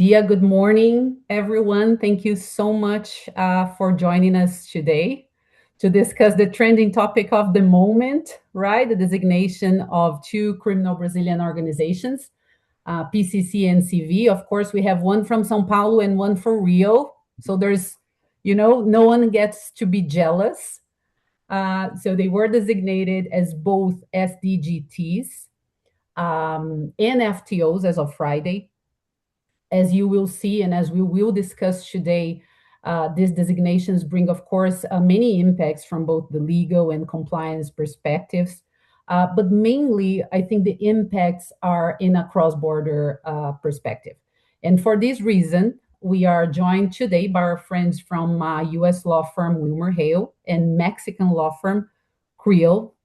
Dia, good morning, everyone. Thank you so much for joining us today to discuss the trending topic of the moment, right? The designation of two criminal Brazilian organizations, PCC and CV. Of course, we have one from São Paulo and one for Rio. So no one gets to be jealous. So they were designated as both SDGTs and FTOs as of Friday. As you will see and as we will discuss today, these designations bring, of course, many impacts from both the legal and compliance perspectives. But mainly, I think the impacts are in a cross-border perspective. And for this reason, we are joined today by our friends from US law firm Wilmer Hale and Mexican law firm Creel.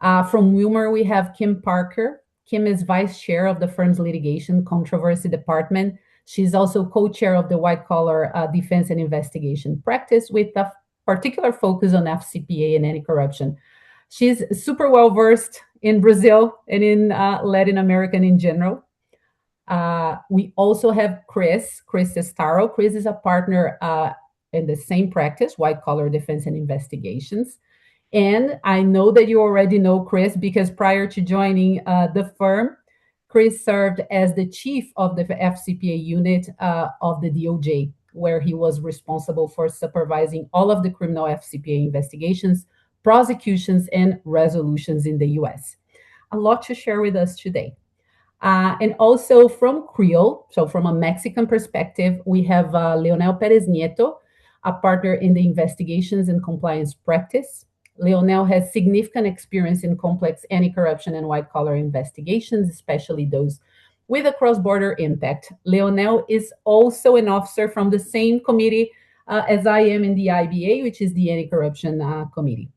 From Wilmer, we have Kim Parker. Kim is vice chair of the firm's litigation controversy department. She's also co-chair of the white collar defense and investigation practice with a particular focus on FCPA and anti-corruption. She's super well versed in Brazil and in Latin America in general. We also have Chris Estaro. Chris is a partner in the same practice, white collar defense and investigations. And I know that you already know Chris because prior to joining the firm, Chris served as the chief of the FCPA unit of the DOJ, where he was responsible for supervising all of the criminal FCPA investigations, prosecutions, and resolutions in the US. A lot to share with us today. And also from Creel, so from a Mexican perspective, we have Leonel Perez Nieto, a partner in the investigations and compliance practice. Leonel has significant experience in complex anti-corruption and white-collar investigations, especially those with a cross-border impact. Leonel is also an officer from the same committee as I am in the IBA, which is the Anti-Corruption Committee.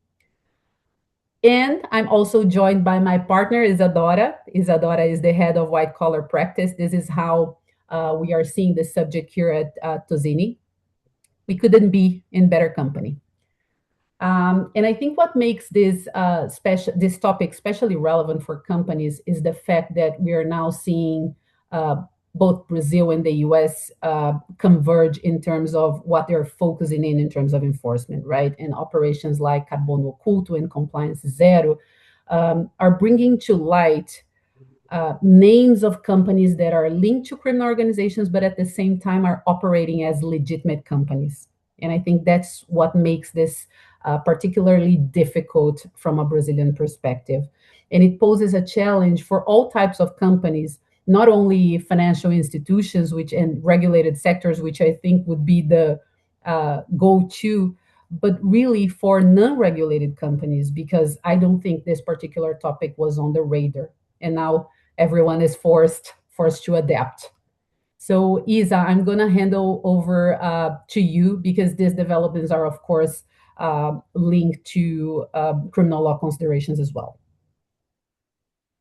And I'm also joined by my partner, Isadora. Isadora is the head of white-collar practice. This is how we are seeing the subject here at Tozini. We couldn't be in better company. And I think what makes this topic especially relevant for companies is the fact that we are now seeing both Brazil and the US converge in terms of what they're focusing in terms of enforcement, right? And operations like Carbono Oculto and Compliance Zero are bringing to light names of companies that are linked to criminal organizations, but at the same time are operating as legitimate companies. And I think that's what makes this particularly difficult from a Brazilian perspective. And it poses a challenge for all types of companies, not only financial institutions and regulated sectors, which I think would be the go-to, but really for non-regulated companies, because I don't think this particular topic was on the radar. And now everyone is forced to adapt. So Isa, I'm going to handle over to you because these developments are, of course, linked to criminal law considerations as well.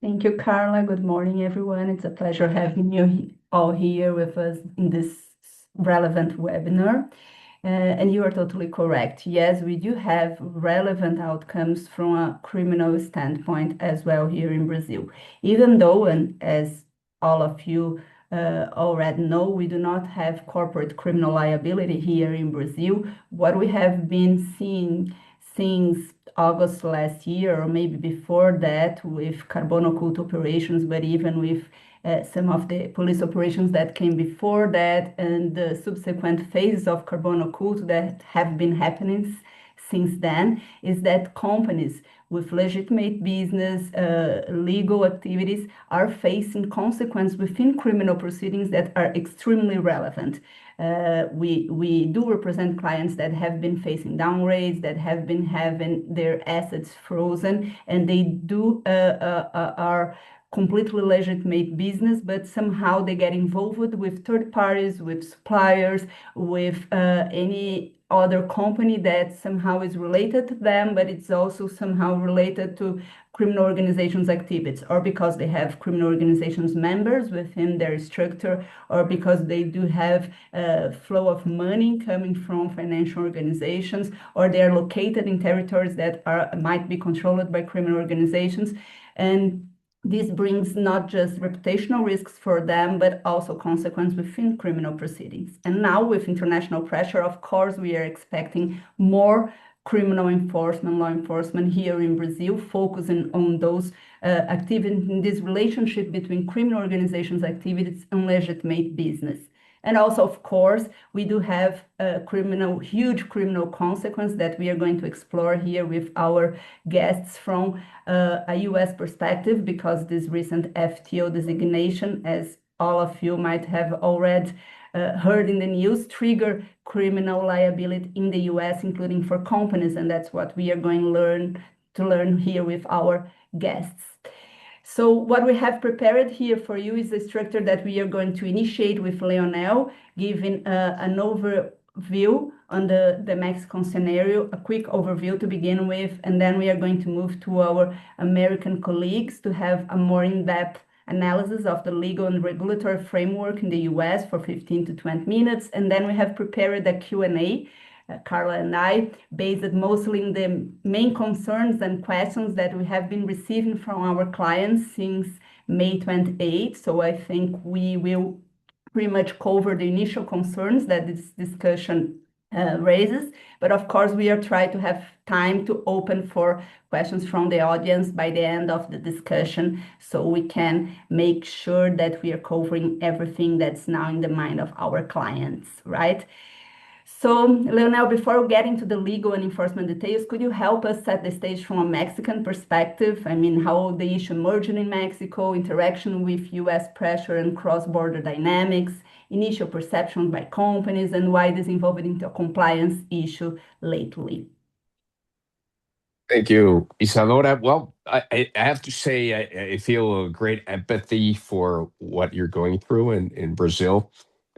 Thank you, Carla. Good morning, everyone. It's a pleasure having you all here with us in this relevant webinar. And you are totally correct. Yes, we do have relevant outcomes from a criminal standpoint as well here in Brazil. Even though, and as all of you already know, we do not have corporate criminal liability here in Brazil. What we have been seeing since August last year, or maybe before that, with Carbono Oculto operations, but even with some of the police operations that came before that, and the subsequent phases of Carbono Oculto that have been happening since then, is that companies with legitimate business, legal activities are facing consequences within criminal proceedings that are extremely relevant. We do represent clients that have been facing downgrades, that have been having their assets frozen, and they do are completely legitimate business, but somehow they get involved with third parties, with suppliers, with any other company that somehow is related to them, but it's also somehow related to criminal organizations' activities, or because they have criminal organizations members within their structure, or because they do have a flow of money coming from financial organizations, or they are located in territories that might be controlled by criminal organizations. And this brings not just reputational risks for them, but also consequences within criminal proceedings. And now, with international pressure, of course, we are expecting more criminal enforcement, law enforcement here in Brazil, focusing on those activities in this relationship between criminal organizations' activities and legitimate business. And also, of course, we do have a huge criminal consequence that we are going to explore here with our guests from a US perspective, because this recent FTO designation, as all of you might have already heard in the news, trigger criminal liability in the US, including for companies, and that's what we are going to learn here with our guests. So what we have prepared here for you is a structure that we are going to initiate with Leonel, giving an overview on the Mexican scenario, a quick overview to begin with, and then we are going to move to our American colleagues to have a more in-depth analysis of the legal and regulatory framework in the US for 15 to 20 minutes, and then we have prepared a Q&A, Carla and I, based mostly in the main concerns and questions that we have been receiving from our clients since May 28th. So I think we will pretty much cover the initial concerns that this discussion raises. But of course, we are trying to have time to open for questions from the audience by the end of the discussion, so we can make sure that we are covering everything that's now in the mind of our clients, right? So, Leonel, before we get into the legal and enforcement details, could you help us set the stage from a Mexican perspective? I mean, how the issue emerged in Mexico, interaction with US pressure and cross-border dynamics, initial perception by companies, and why this evolved into a compliance issue lately. Thank you, Isadora. Well, I have to say, I feel a great empathy for what you're going through in Brazil.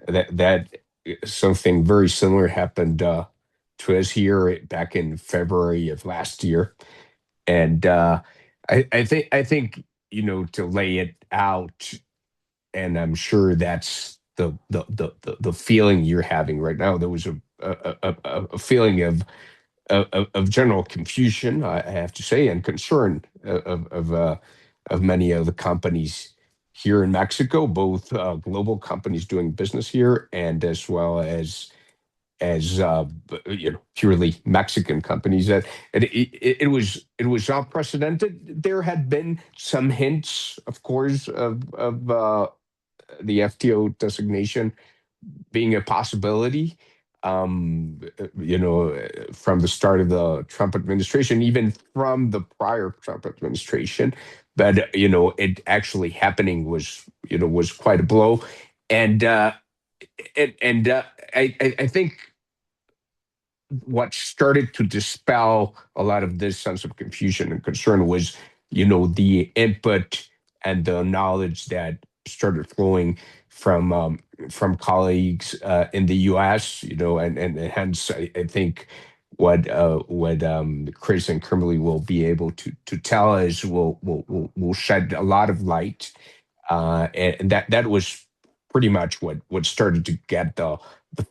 That something very similar happened to us here back in February of last year, and I think to lay it out, and I'm sure that's the feeling you're having right now. There was a feeling of general confusion, I have to say, and concern of many of the companies here in Mexico, both global companies doing business here, and as well as purely Mexican companies. That it was unprecedented. There had been some hints, of course, of the FTO designation being a possibility, from the start of the Trump administration, even from the prior Trump administration. But it actually happening was quite a blow, and I think what started to dispel a lot of this sense of confusion and concern was, the input and the knowledge that started flowing from colleagues in the U.S. And hence I think what Chris and Kimberly will be able to tell us will shed a lot of light, and that was pretty much what started to get the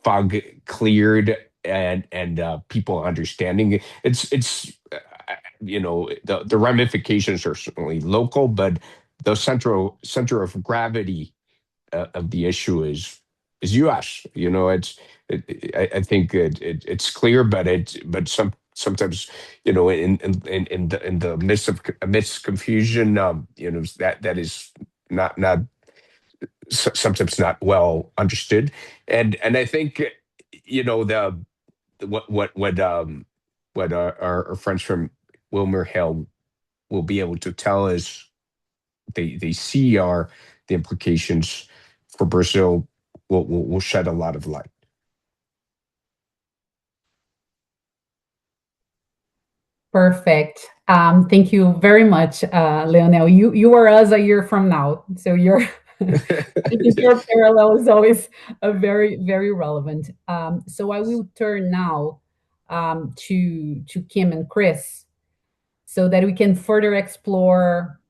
fog cleared, and people understanding. The ramifications are certainly local, but the center of gravity of the issue is U.S. I think it's clear, but sometimes in the midst of confusion, that is not sometimes not well understood, and I think the what our friends from Wilmer Hill will be able to tell us they see are the implications for Brazil will shed a lot of light. Perfect. Thank you very much, Leonel. You are us a year from now, so your I think your parallel is always a very very relevant. So I will turn now to Kim and Chris, so that we can further explore,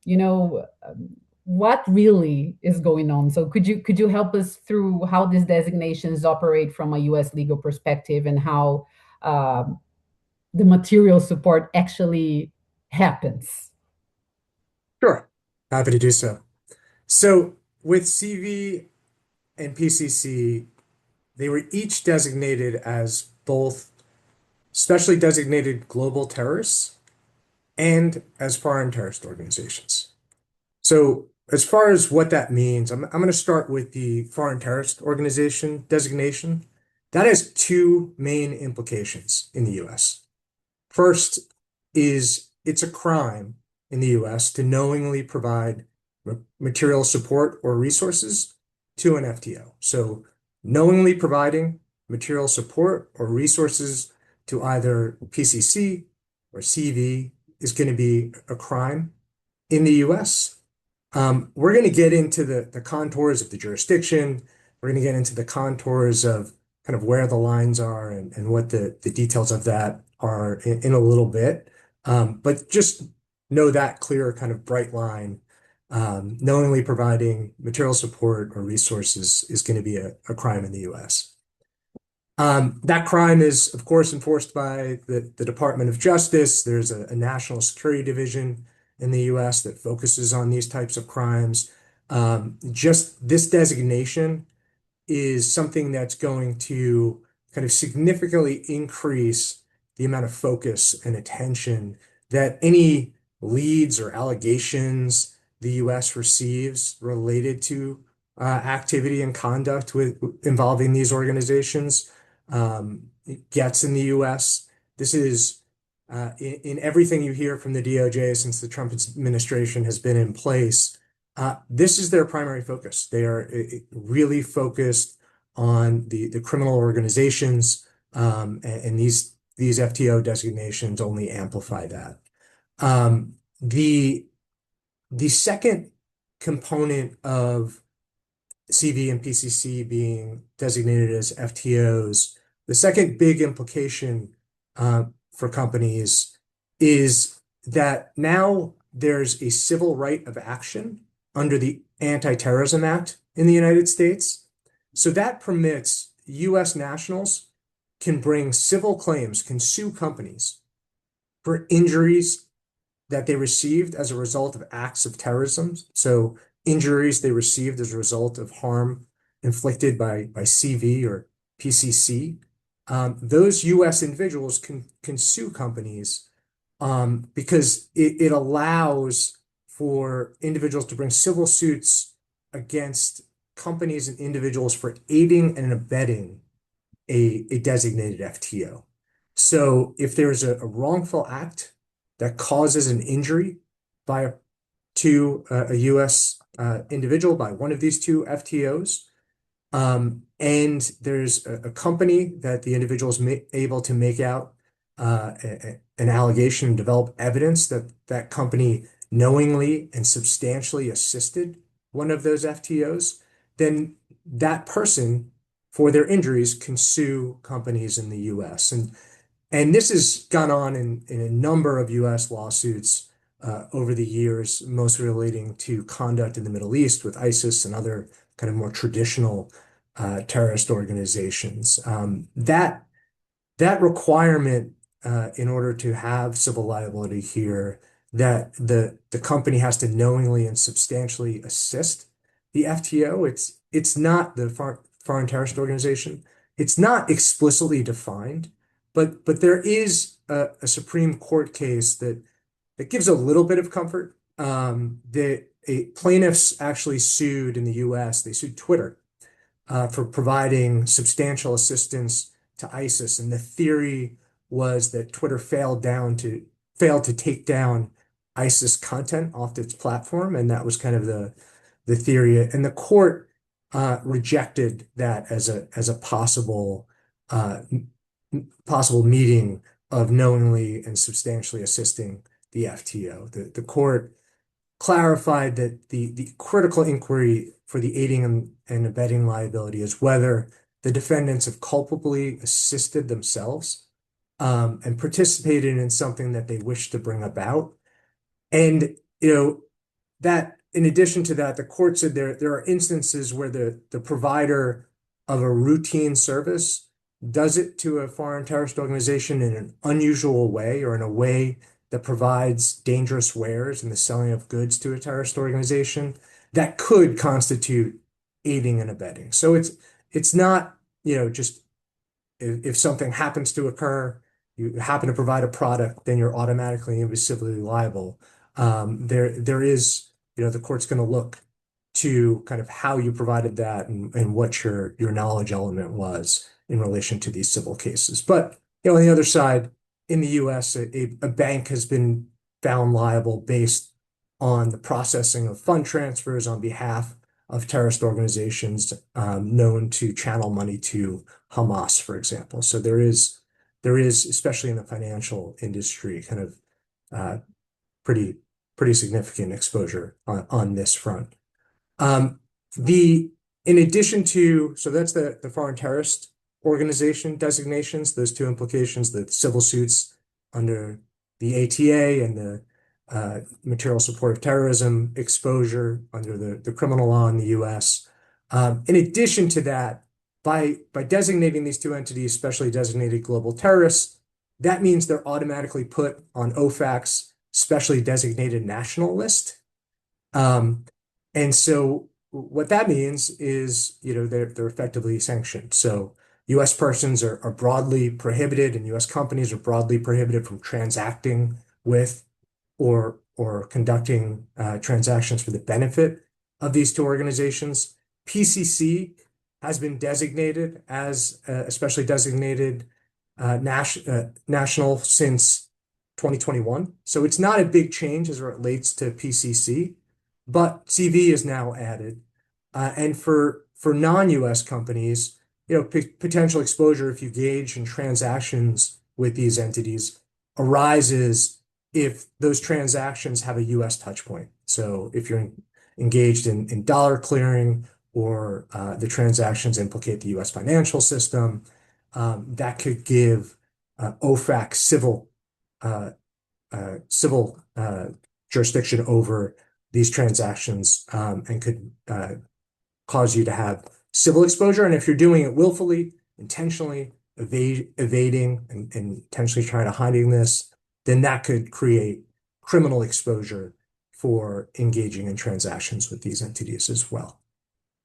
what really is going on. So could you help us through how these designations operate from a U.S. legal perspective, and how the material support actually happens? Sure. Happy to do so. So with CV and PCC, they were each designated as both specially designated global terrorists and as foreign terrorist organizations. So as far as what that means, I'm going to start with the foreign terrorist organization designation. That has two main implications in the US. First is it's a crime in the US to knowingly provide material support or resources to an FTO. So knowingly providing material support or resources to either PCC or CV is going to be a crime in the US. We're going to get into the contours of the jurisdiction. We're going to get into the contours of kind of where the lines are and what the details of that are in a little bit. But just know that clear kind of bright line. Knowingly providing material support or resources is going to be a crime in the US. That crime is, of course, enforced by the Department of Justice. There's a national security division in the US that focuses on these types of crimes. Just this designation is something that's going to kind of significantly increase the amount of focus and attention that any leads or allegations the US receives related to activity and conduct involving these organizations gets in the US. This is in everything you hear from the DOJ since the Trump administration has been in place. This is their primary focus. They are really focused on the criminal organizations, and these FTO designations only amplify that. The second component of CV and PCC being designated as FTOs, the second big implication for companies is that now there's a civil right of action under the Anti-Terrorism Act in the United States. So that permits US nationals can bring civil claims, can sue companies for injuries that they received as a result of acts of terrorism. So injuries they received as a result of harm inflicted by CV or PCC. Those US individuals can sue companies because it allows for individuals to bring civil suits against companies and individuals for aiding and abetting a designated FTO. So if there's a wrongful act that causes an injury to a US individual by one of these two FTOs, and there's a company that the individual is able to make out an allegation and develop evidence that that company knowingly and substantially assisted one of those FTOs, then that person, for their injuries, can sue companies in the US. And this has gone on in a number of US lawsuits over the years, most relating to conduct in the Middle East with ISIS and other kind of more traditional terrorist organizations. That requirement in order to have civil liability here, that the company has to knowingly and substantially assist the FTO. It's not the foreign terrorist organization. It's not explicitly defined, but there is a Supreme Court case that gives a little bit of comfort. Plaintiffs actually sued in the US. They sued Twitter for providing substantial assistance to ISIS, and the theory was that Twitter failed to take down ISIS content off its platform, and that was kind of the theory. And the court rejected that as a possible meeting of knowingly and substantially assisting the FTO. The court clarified that the critical inquiry for the aiding and abetting liability is whether the defendants have culpably assisted themselves and participated in something that they wish to bring about. And that in addition to that, the court said there are instances where the provider of a routine service does it to a foreign terrorist organization in an unusual way or in a way that provides dangerous wares and the selling of goods to a terrorist organization, that could constitute aiding and abetting. So it's not, just if something happens to occur, you happen to provide a product, then you're automatically and civilly liable. There is, the court's going to look to kind of how you provided that and what your knowledge element was in relation to these civil cases. But on the other side, in the U.S., a bank has been found liable based on the processing of fund transfers on behalf of terrorist organizations known to channel money to Hamas, for example. So there is, especially in the financial industry, kind of pretty significant exposure on this front. In addition to, so that's the foreign terrorist organization designations, those two implications, the civil suits under the ATA and the material support of terrorism exposure under the criminal law in the US. In addition to that, by designating these two entities, specially designated global terrorists, that means they're automatically put on OFAC's specially designated national list. And so what that means is, they're effectively sanctioned. So U.S. persons are broadly prohibited, and U.S. companies are broadly prohibited from transacting with or conducting transactions for the benefit of these two organizations. PCC has been designated as especially designated national since 2021. So it's not a big change as it relates to PCC, but CV is now added. And for non-US companies, potential exposure if you engage in transactions with these entities arises if those transactions have a US touch point. So if you're engaged in dollar clearing or the transactions implicate the US financial system, that could give OFAC civil jurisdiction over these transactions and could cause you to have civil exposure. And if you're doing it willfully, intentionally, evading, and intentionally trying to hiding this, then that could create criminal exposure for engaging in transactions with these entities as well.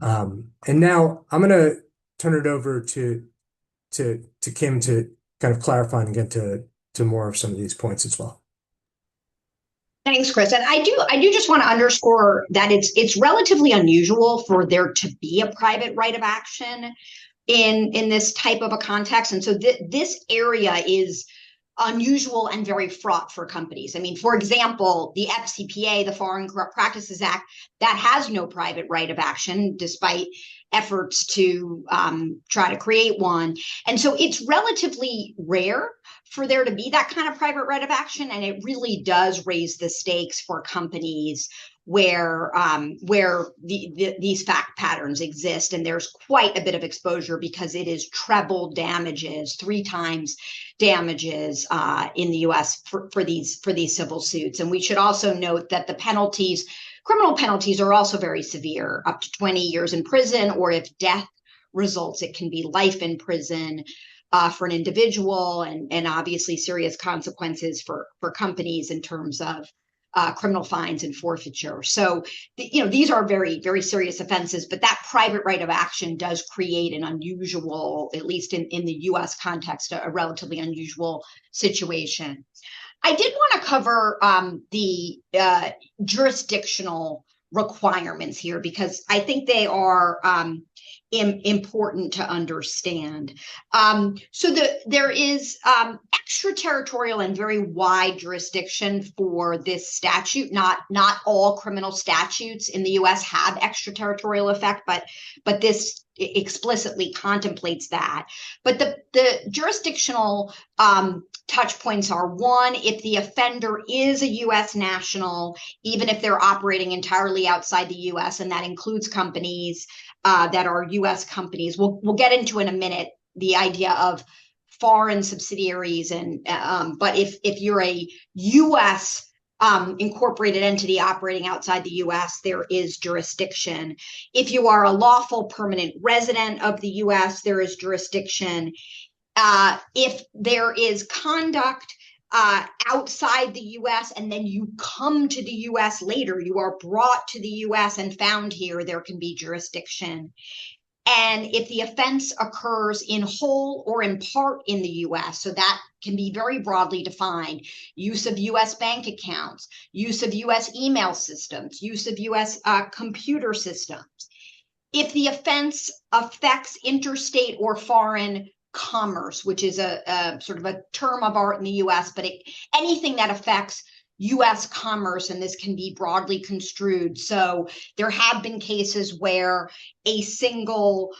And now I'm going to turn it over to Kim to kind of clarify and get to more of some of these points as well. Thanks, Chris. And I do just want to underscore that it's relatively unusual for there to be a private right of action in this type of a context. And so this area is unusual and very fraught for companies. I mean, for example, the FCPA, the Foreign Corrupt Practices Act, that has no private right of action, despite efforts to try to create one. And so it's relatively rare for there to be that kind of private right of action. And it really does raise the stakes for companies where these fact patterns exist. And there's quite a bit of exposure because it is treble damages, 3 times damages in the US for these civil suits. And we should also note that the penalties, criminal penalties, are also very severe, up to 20 years in prison, or if death results, it can be life in prison for an individual, and obviously serious consequences for companies in terms of criminal fines and forfeiture. So, these are very, very serious offenses, but that private right of action does create an unusual, at least in the US context, a relatively unusual situation. I did want to cover the jurisdictional requirements here, because I think they are important to understand. So there is extraterritorial and very wide jurisdiction for this statute. Not all criminal statutes in the US have extraterritorial effect, but this explicitly contemplates that. But the jurisdictional touch points are: one, if the offender is a US national, even if they're operating entirely outside the US, and that includes companies that are US companies. We'll get into in a minute the idea of foreign subsidiaries, and but if you're a US incorporated entity operating outside the US, there is jurisdiction. If you are a lawful permanent resident of the US, there is jurisdiction. If there is conduct outside the US and then you come to the US later, you are brought to the US and found here, there can be jurisdiction. And if the offense occurs in whole or in part in the US, so that can be very broadly defined, use of US bank accounts, use of US email systems, use of US computer systems. If the offense affects interstate or foreign commerce, which is a sort of a term of art in the US, but anything that affects US commerce, and this can be broadly construed. So there have been cases where a single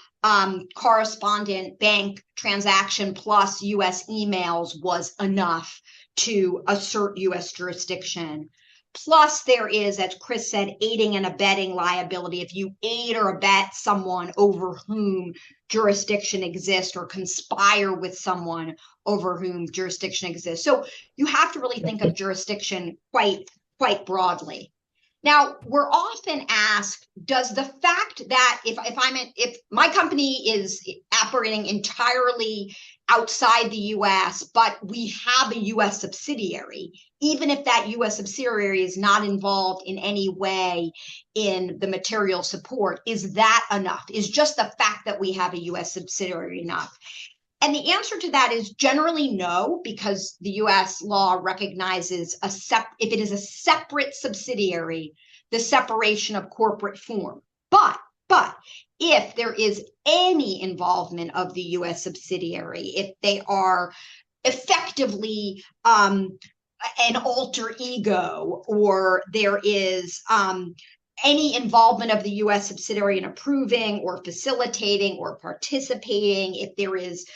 correspondent bank transaction plus US emails was enough to assert US jurisdiction. Plus, there is, as Chris said, aiding and abetting liability. If you aid or abet someone over whom jurisdiction exists or conspire with someone over whom jurisdiction exists. So you have to really think of jurisdiction quite broadly. Now, we're often asked, does the fact that if my company is operating entirely outside the US, but we have a US subsidiary, even if that US subsidiary is not involved in any way in the material support, is that enough? Is just the fact that we have a US subsidiary enough? And the answer to that is generally no, because the US law recognizes if it is a separate subsidiary, the separation of corporate form. But if there is any involvement of the US subsidiary, if they are effectively an alter ego, or there is any involvement of the US subsidiary in approving or facilitating or participating, if there is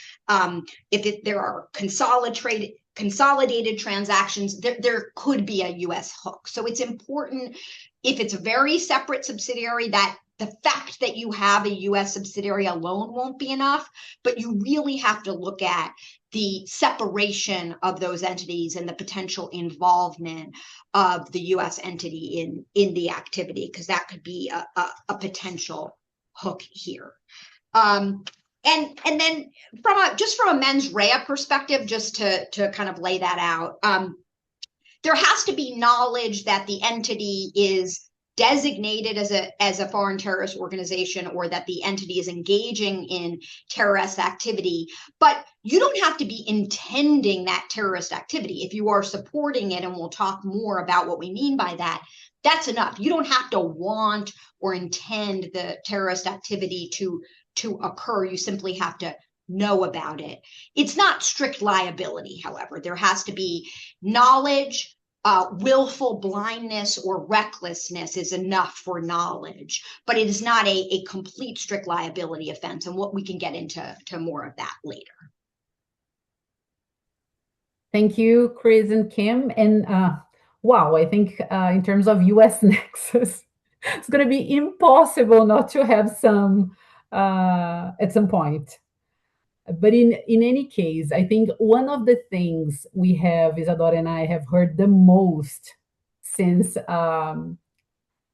there are consolidated transactions, there could be a US hook. So it's important, if it's a very separate subsidiary, that the fact that you have a US subsidiary alone won't be enough, but you really have to look at the separation of those entities and the potential involvement of the US entity in the activity, because that could be a potential hook here. And then from a mens rea perspective, just to kind of lay that out, there has to be knowledge that the entity is designated as a foreign terrorist organization, or that the entity is engaging in terrorist activity, but you don't have to be intending that terrorist activity. If you are supporting it, and we'll talk more about what we mean by that, that's enough. You don't have to want or intend the terrorist activity to occur. You simply have to know about it. It's not strict liability, however. There has to be knowledge. Willful blindness or recklessness is enough for knowledge, but it is not a complete strict liability offense. And what we can get into more of that later. Thank you, Chris and Kim. And wow, I think in terms of US nexus, it's going to be impossible not to have some at some point. But in any case, I think one of the things we have, Isadora and I have heard the most since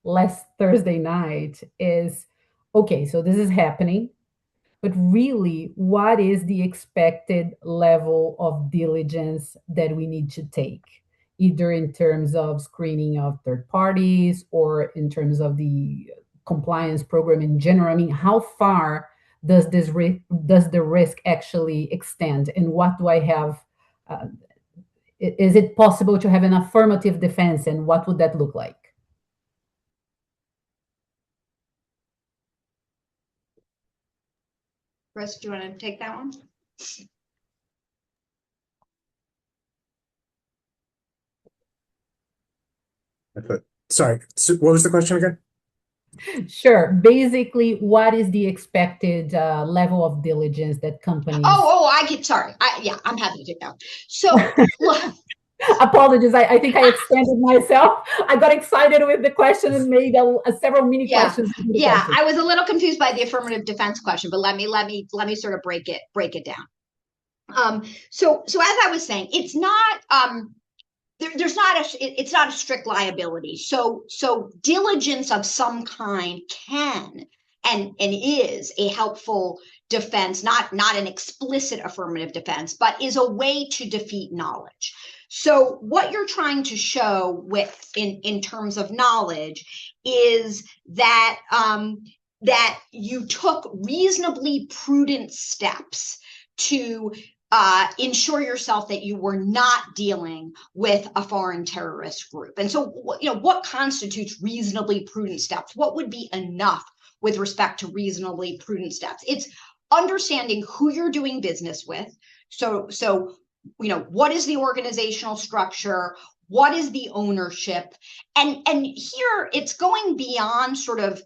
last Thursday night is, okay, so this is happening, but really, what is the expected level of diligence that we need to take, either in terms of screening of third parties or in terms of the compliance program in general? I mean, how far does the risk actually extend, and what do I have? Is it possible to have an affirmative defense, and what would that look like? Chris, do you want to take that one? Sorry, so what was the question again? Sure. Basically, what is the expected level of diligence that companies? Sorry. I'm happy to take that one. So, apologies. I think I extended myself. I got excited with the question and made several mini questions. Yeah, I was a little confused by the affirmative defense question, but let me sort of break it down. So as I was saying, it's not it's not a strict liability. So diligence of some kind can and is a helpful defense, not an explicit affirmative defense, but is a way to defeat knowledge. So what you're trying to show in terms of knowledge is that that you took reasonably prudent steps to ensure yourself that you were not dealing with a foreign terrorist group. And so, what constitutes reasonably prudent steps? What would be enough with respect to reasonably prudent steps? It's understanding who you're doing business with. So, what is the organizational structure? What is the ownership? And here it's going beyond sort of,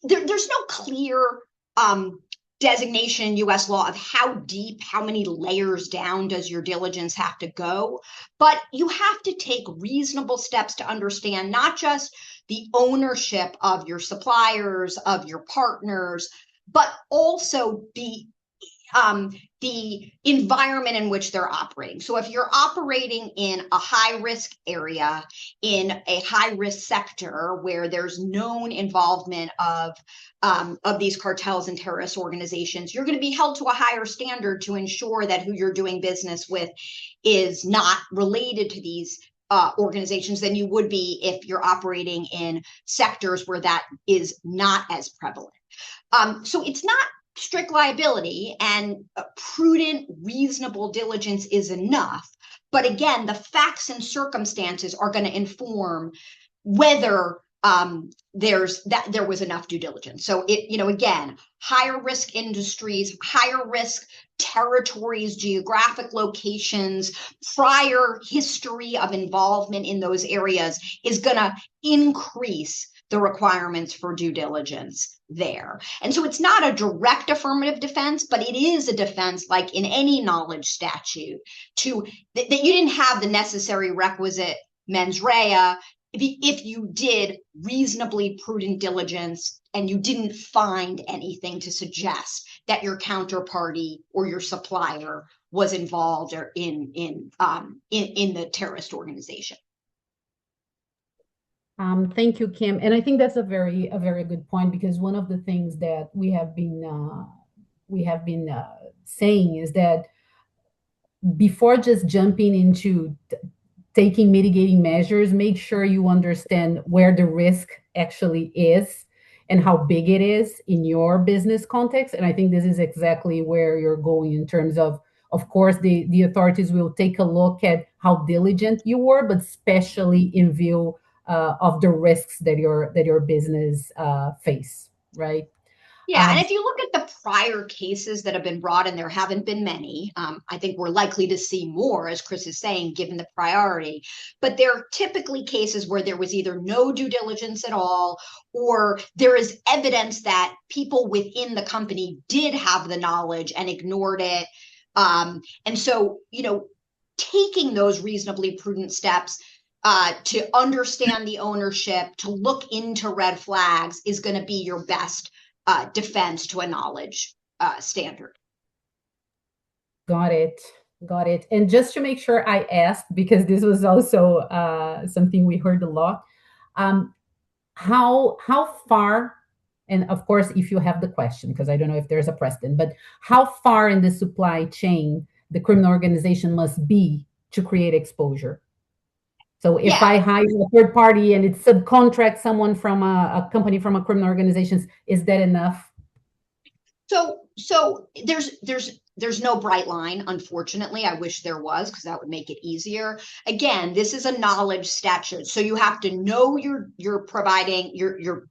there's no clear designation in U.S. law of how deep, how many layers down does your diligence have to go. But you have to take reasonable steps to understand not just the ownership of your suppliers, of your partners, but also the environment in which they're operating. So if you're operating in a high-risk area, in a high-risk sector where there's known involvement of these cartels and terrorist organizations, you're going to be held to a higher standard to ensure that who you're doing business with is not related to these organizations than you would be if you're operating in sectors where that is not as prevalent. So it's not strict liability, and prudent, reasonable diligence is enough. But again, the facts and circumstances are going to inform whether there was enough due diligence. So again, higher risk industries, higher risk territories, geographic locations, prior history of involvement in those areas is going to increase the requirements for due diligence there. And so it's not a direct affirmative defense, but it is a defense, like in any knowledge statute, that you didn't have the necessary requisite mens rea if you did reasonably prudent diligence and you didn't find anything to suggest that your counterparty or your supplier was involved or in the terrorist organization. Thank you, Kim. And I think that's a very good point, because one of the things that we have been saying is that before just jumping into taking mitigating measures, make sure you understand where the risk actually is and how big it is in your business context. And I think this is exactly where you're going in terms of course, the authorities will take a look at how diligent you were, but especially in view of the risks that your business face, right? Yeah, and if you look at the prior cases that have been brought, and there haven't been many, I think we're likely to see more, as Chris is saying, given the priority. But they're typically cases where there was either no due diligence at all, or there is evidence that people within the company did have the knowledge and ignored it. And so, taking those reasonably prudent steps to understand the ownership, to look into red flags is going to be your best defense to a knowledge standard. Got it. And just to make sure I asked, because this was also something we heard a lot, how far, and of course, if you have the question, because I don't know if there's a precedent, but how far in the supply chain the criminal organization must be to create exposure? So if I hire a third party and it subcontracts someone from a company from a criminal organization, is that enough? So there's no bright line, unfortunately. I wish there was, because that would make it easier. Again, this is a knowledge statute, so you have to know you're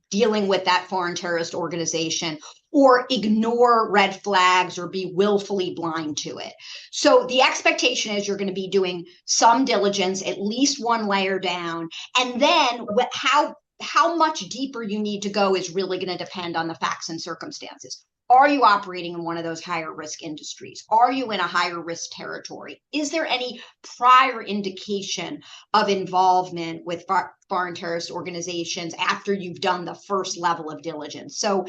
dealing with that foreign terrorist organization, or ignore red flags or be willfully blind to it. So the expectation is you're going to be doing some diligence, at least one layer down, and then how much deeper you need to go is really going to depend on the facts and circumstances. Are you operating in one of those higher risk industries? Are you in a higher risk territory? Is there any prior indication of involvement with foreign terrorist organizations after you've done the first level of diligence? So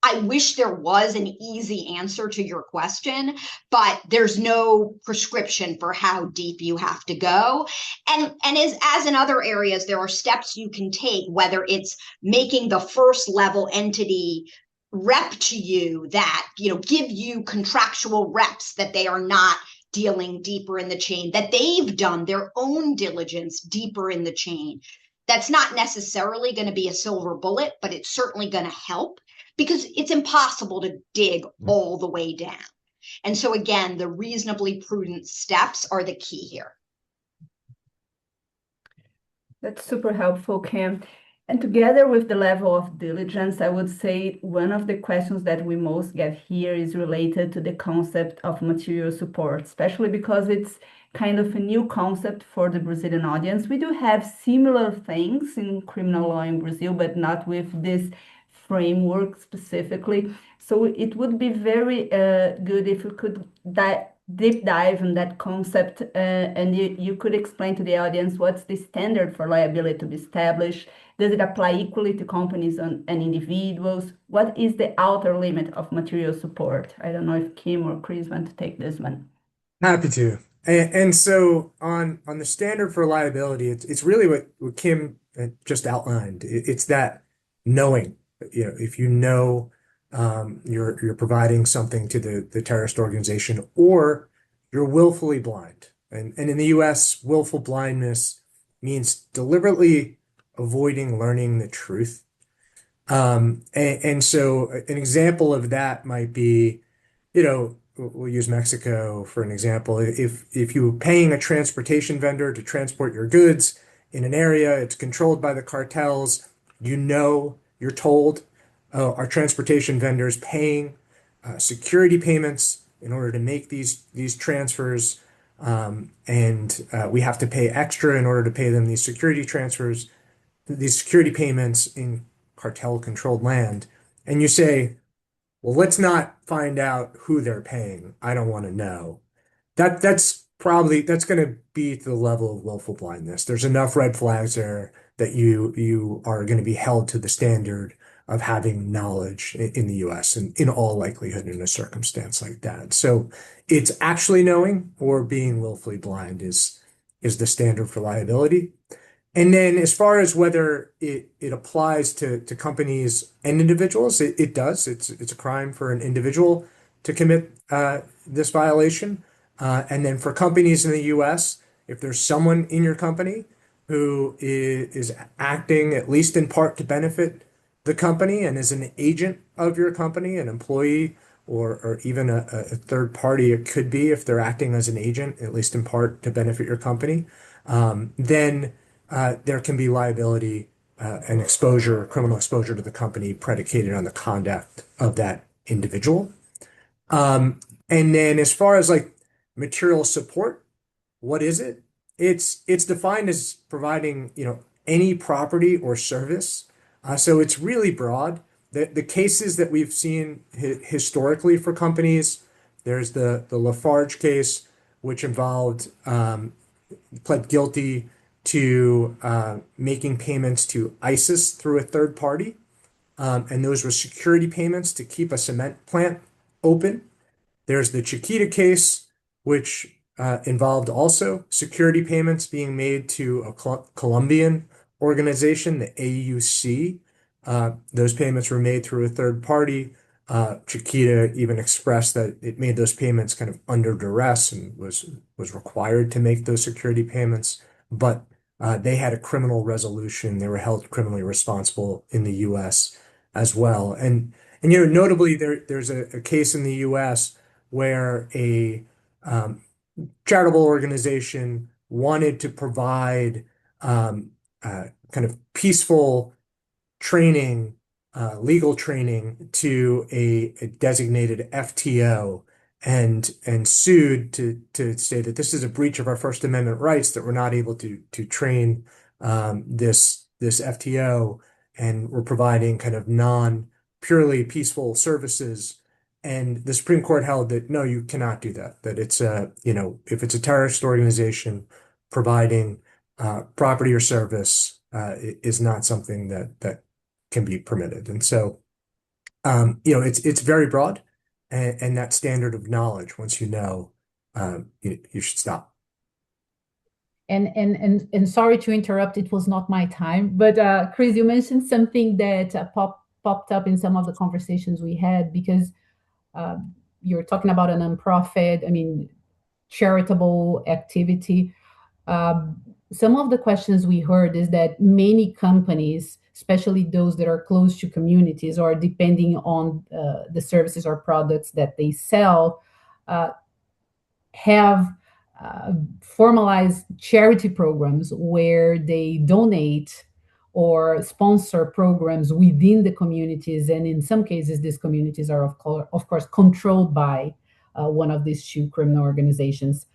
I wish there was an easy answer to your question, but there's no prescription for how deep you have to go. And as in other areas, there are steps you can take, whether it's making the first level entity rep to you that, give you contractual reps that they are not dealing deeper in the chain, that they've done their own diligence deeper in the chain. That's not necessarily going to be a silver bullet, but it's certainly going to help, because it's impossible to dig all the way down. And so again, the reasonably prudent steps are the key here. That's super helpful, Kim. And together with the level of diligence, I would say one of the questions that we most get here is related to the concept of material support, especially because it's kind of a new concept for the Brazilian audience. We do have similar things in criminal law in Brazil, but not with this framework specifically. So it would be very good if you could deep dive in that concept, and you could explain to the audience what's the standard for liability to be established. Does it apply equally to companies and individuals? What is the outer limit of material support? I don't know if Kim or Chris want to take this one. Happy to. And so on the standard for liability, it's really what Kim just outlined. It's that knowing, if you know you're providing something to the terrorist organization, or you're willfully blind. And in the US, willful blindness means deliberately avoiding learning the truth. And so an example of that might be, we'll use Mexico for an example. If you're paying a transportation vendor to transport your goods in an area, it's controlled by the cartels, you're told, our transportation vendors paying security payments in order to make these transfers, and we have to pay extra in order to pay them these security payments in cartel-controlled land. And you say, well, let's not find out who they're paying. I don't want to know. That's going to be to the level of willful blindness. There's enough red flags there that you are going to be held to the standard of having knowledge in the US, and in all likelihood in a circumstance like that. So it's actually knowing or being willfully blind is the standard for liability. And then as far as whether it applies to companies and individuals, it does. It's a crime for an individual to commit this violation. And then for companies in the US, if there's someone in your company who is acting at least in part to benefit the company and is an agent of your company, an employee, or even a third party, it could be if they're acting as an agent, at least in part to benefit your company, then there can be liability and criminal exposure to the company predicated on the conduct of that individual. And then as far as like material support, what is it? It's defined as providing, any property or service. So it's really broad. The cases that we've seen historically for companies, there's the Lafarge case, which involved pled guilty to making payments to ISIS through a third party. And those were security payments to keep a cement plant open. There's the Chiquita case, which involved also security payments being made to a Colombian organization, the AUC. Those payments were made through a third party. Chiquita even expressed that it made those payments kind of under duress and was required to make those security payments. But they had a criminal resolution. They were held criminally responsible in the US as well. And notably, there's a case in the US where a charitable organization wanted to provide kind of peaceful training, legal training to a designated FTO, and sued to say that this is a breach of our First Amendment rights that we're not able to train this FTO, and we're providing kind of purely peaceful services. And the Supreme Court held that no, you cannot do that. That it's if it's a terrorist organization, providing property or service is not something that can be permitted. And so it's very broad, and that standard of knowledge, once you know, you should stop. And sorry to interrupt, it was not my time, but Chris, you mentioned something that popped up in some of the conversations we had, because you're talking about a nonprofit. I mean, charitable activity. Some of the questions we heard is that many companies, especially those that are close to communities or depending on the services or products that they sell, uh, have formalized charity programs where they donate or sponsor programs within the communities. And in some cases, these communities are, of course, controlled by one of these two criminal organizations.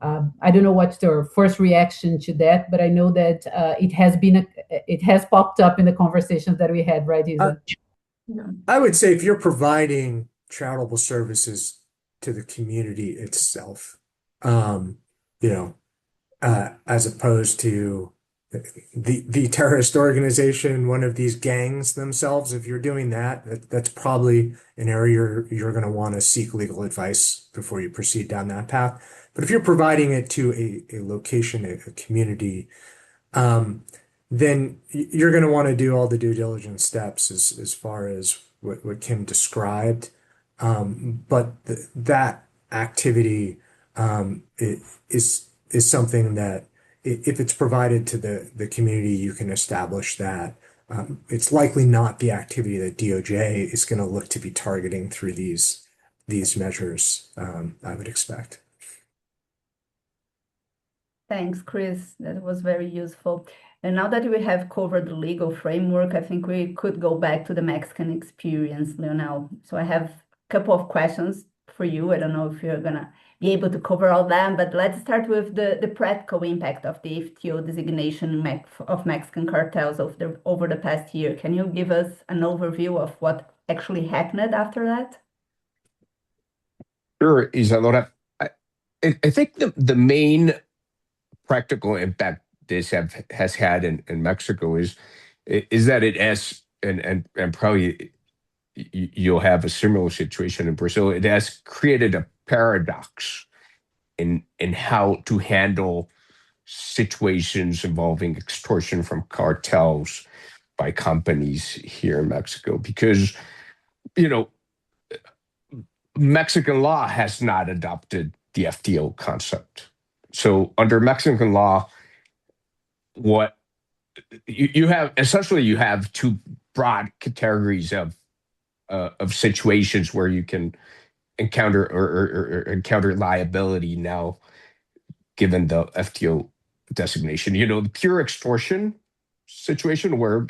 I don't know what's your first reaction to that, but I know that it has popped up in the conversations that we had, right, Uh, Isa? I would say if you're providing charitable services to the community itself, um, you know, as opposed to the terrorist organization, one of these gangs themselves, if you're doing that's probably an area you're going to want to seek legal advice before you proceed down that path. But if you're providing it to a location, a community, um, then you're going to want to do all the due diligence steps as far as what Kim described. But that activity is something that if it's provided to the community, you can establish that. It's likely not the activity that DOJ is going to look to be targeting through these measures, I would expect. Thanks, Chris. That was very useful. And now that we have covered the legal framework, I think we could go back to the Mexican experience, Leonel. So I have a couple of questions for you. I don't know if you're gonna be able to cover all them, but let's start with the practical impact of the FTO designation of Mexican cartels over the past year. Can you give us an overview of what actually happened after that? Sure, Isadora. I think the main practical impact this has had in Mexico is that it has and probably you'll have a similar situation in Brazil. It has created a paradox in how to handle situations involving extortion from cartels by companies here in Mexico because you know Mexican law has not adopted the FTO concept. So under Mexican law, what you have essentially you have two broad categories of situations where you can encounter or encounter liability now given the FTO designation. The pure extortion situation where,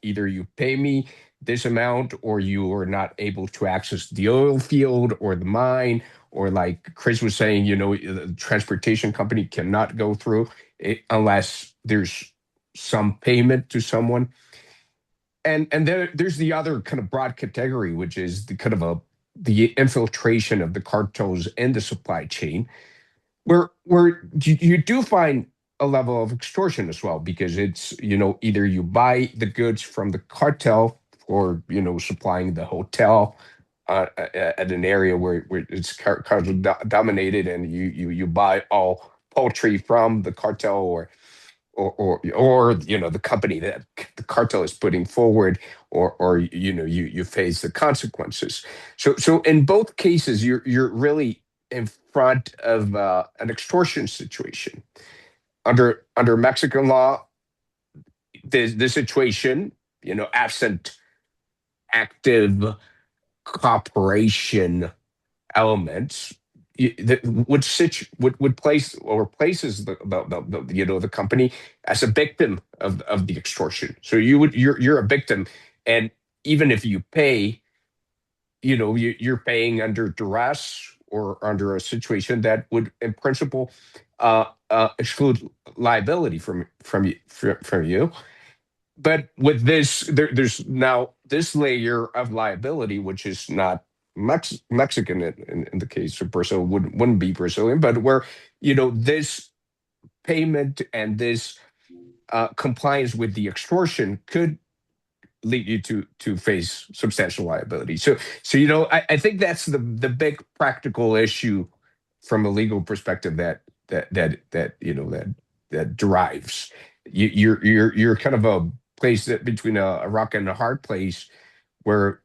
either you pay me this amount or you are not able to access the oil field or the mine, or like Chris was saying, the transportation company cannot go through it unless there's some payment to someone. And there's the other kind of broad category, which is the kind of the infiltration of the cartels in the supply chain, where you do find a level of extortion as well, because it's either you buy the goods from the cartel or supplying the hotel at an area where it's cartel dominated, and you buy all poultry from the cartel or the company that the cartel is putting forward, or you face the consequences. So in both cases, you're really in front of an extortion situation. Under Mexican law, the situation, absent active cooperation elements, that would place or places the company as a victim of the extortion. So you're a victim, and even if you pay, you're paying under duress or under a situation that would, in principle, exclude liability from you. But with this, there's now this layer of liability, which is not Mexican in the case of Brazil, wouldn't be Brazilian, but where this payment and this compliance with the extortion could lead you to face substantial liability. So I think that's the big practical issue from a legal perspective that derives. You're kind of a place that between a rock and a hard place where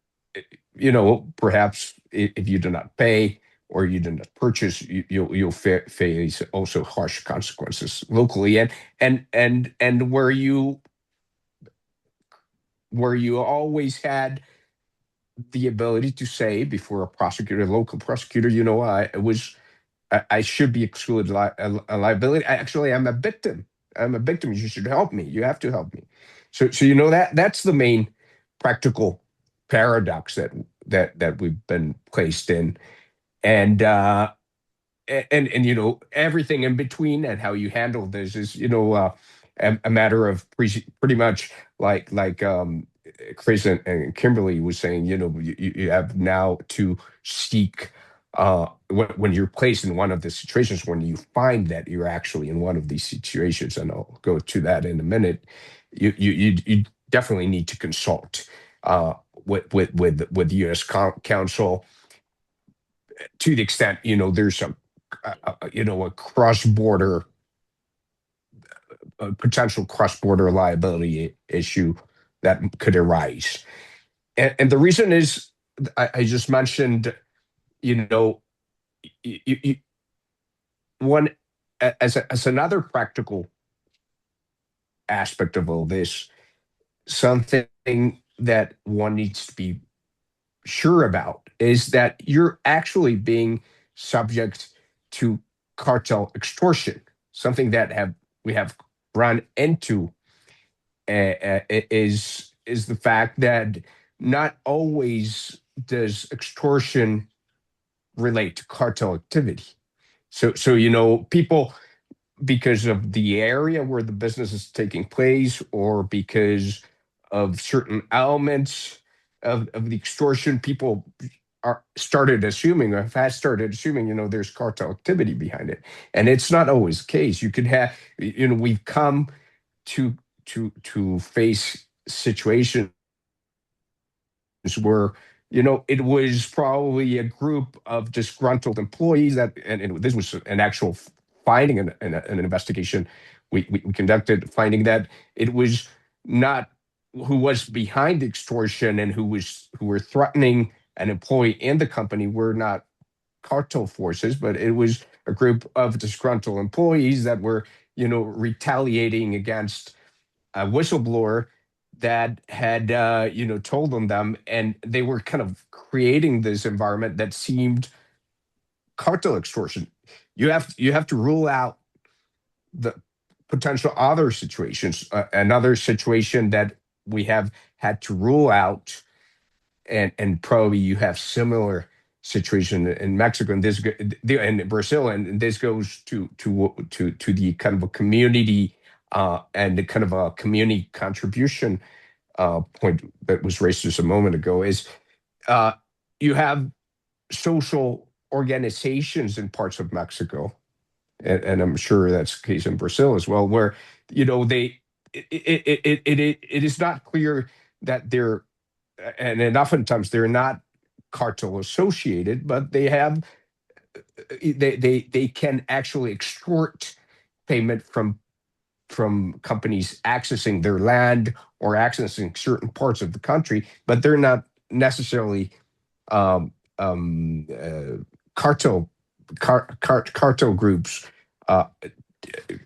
perhaps if you do not pay, or you did not purchase, you'll face also harsh consequences locally, and where you always had the ability to say before a prosecutor, a local prosecutor, I should be excluded a liability. Actually, I'm a victim. I'm a victim. You should help me. You have to help me. So that's the main practical paradox that we've been placed in, and everything in between and how you handle this is a matter of pretty much like Chris and Kimberly was saying. You have now to seek when you're placed in one of the situations, when you find that you're actually in one of these situations, and I'll go to that in a minute. You definitely need to consult with U.S. counsel, to the extent there's a cross-border potential cross-border liability issue that could arise. And the reason is, I just mentioned, you know you, one as another practical aspect of all this, something that one needs to be sure about is that you're actually being subject to cartel extortion. Something that we have run into is the fact that not always does extortion relate to cartel activity. So people, because of the area where the business is taking place, or because of certain elements of the extortion, people are started assuming, or have started assuming, there's cartel activity behind it, and it's not always the case. You could have, we've come to face situations where it was probably a group of disgruntled employees this was an actual finding, an investigation we conducted, finding that it was not who was behind the extortion and who were threatening an employee and the company were not cartel forces, but it was a group of disgruntled employees that were retaliating against a whistleblower that had told them, and they were kind of creating this environment that seemed cartel extortion. You have to rule out the potential other situations. Another situation that we have had to rule out, and probably you have similar situation in Mexico and and Brazil, and this goes to the kind of a community and the kind of a community contribution point that was raised just a moment ago, is uh, you have social organizations in parts of Mexico, and I'm sure that's the case in Brazil as well, where they it is not clear that they're, and oftentimes they're not cartel associated, but they can actually extort payment from companies accessing their land or accessing certain parts of the country, but they're not necessarily um, cartel cartel groups uh,